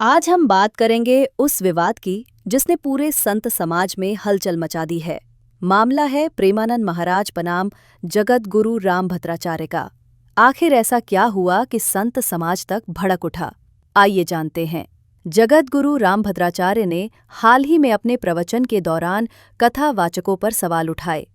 आज हम बात करेंगे उस विवाद की जिसने पूरे संत समाज में हलचल मचा दी है। मामला है प्रेमानंद महाराज बनाम जगत गुरु रामभद्राचार्य का। आखिर ऐसा क्या हुआ कि संत समाज तक भड़क उठा? आइए जानते हैं। जगत गुरु रामभद्राचार्य ने हाल ही में अपने प्रवचन के दौरान कथावाचकों पर सवाल उठाए।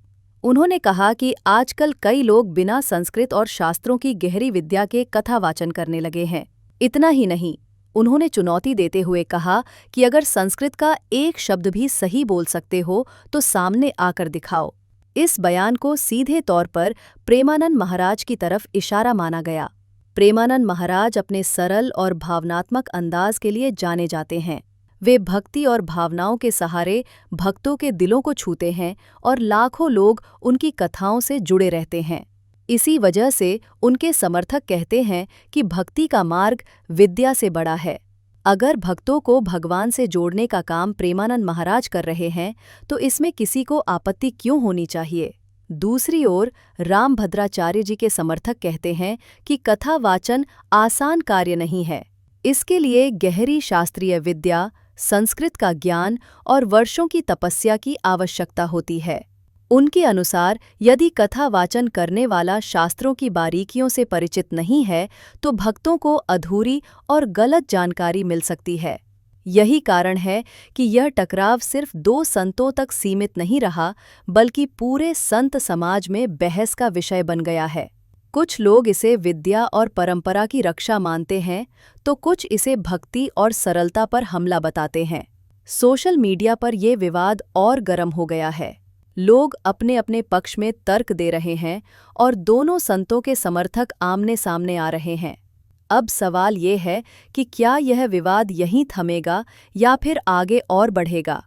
उन्होंने कहा कि आजकल कई लोग बिना संस्कृत और शास्त्रों की गहरी विद्या के कथावाचन करने लगे हैं। इतना ही नहीं, उन्होंने चुनौती देते हुए कहा कि अगर संस्कृत का एक शब्द भी सही बोल सकते हो तो सामने आकर दिखाओ। इस बयान को सीधे तौर पर प्रेमानंद महाराज की तरफ इशारा माना गया। प्रेमानंद महाराज अपने सरल और भावनात्मक अंदाज के लिए जाने जाते हैं। वे भक्ति और भावनाओं के सहारे भक्तों के दिलों को छूते हैं और लाखों लोग उनकी कथाओं से जुड़े रहते हैं। इसी वजह से उनके समर्थक कहते हैं कि भक्ति का मार्ग विद्या से बड़ा है। अगर भक्तों को भगवान से जोड़ने का काम प्रेमानंद महाराज कर रहे हैं तो इसमें किसी को आपत्ति क्यों होनी चाहिए? दूसरी ओर रामभद्राचार्य जी के समर्थक कहते हैं कि कथा वाचन आसान कार्य नहीं है। इसके लिए गहरी शास्त्रीय विद्या, संस्कृत का ज्ञान और वर्षों की तपस्या की आवश्यकता होती है। उनके अनुसार यदि कथा वाचन करने वाला शास्त्रों की बारीकियों से परिचित नहीं है तो भक्तों को अधूरी और गलत जानकारी मिल सकती है। यही कारण है कि यह टकराव सिर्फ दो संतों तक सीमित नहीं रहा, बल्कि पूरे संत समाज में बहस का विषय बन गया है। कुछ लोग इसे विद्या और परंपरा की रक्षा मानते हैं, तो कुछ इसे भक्ति और सरलता पर हमला बताते हैं। सोशल मीडिया पर ये विवाद और गर्म हो गया है। लोग अपने अपने पक्ष में तर्क दे रहे हैं और दोनों संतों के समर्थक आमने सामने आ रहे हैं। अब सवाल ये है कि क्या यह विवाद यहीं थमेगा या फिर आगे और बढ़ेगा?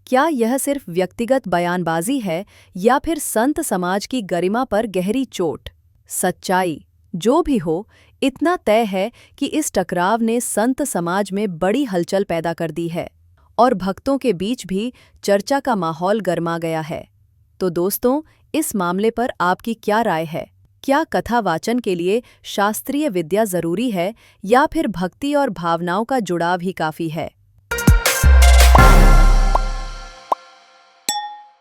क्या यह सिर्फ व्यक्तिगत बयानबाजी है या फिर संत समाज की गरिमा पर गहरी चोट? सच्चाई जो भी हो, इतना तय है कि इस टकराव ने संत समाज में बड़ी हलचल पैदा कर दी है और भक्तों के बीच भी चर्चा का माहौल गर्मा गया है। तो दोस्तों, इस मामले पर आपकी क्या राय है? क्या कथा वाचन के लिए शास्त्रीय विद्या जरूरी है या फिर भक्ति और भावनाओं का जुड़ाव ही काफी है?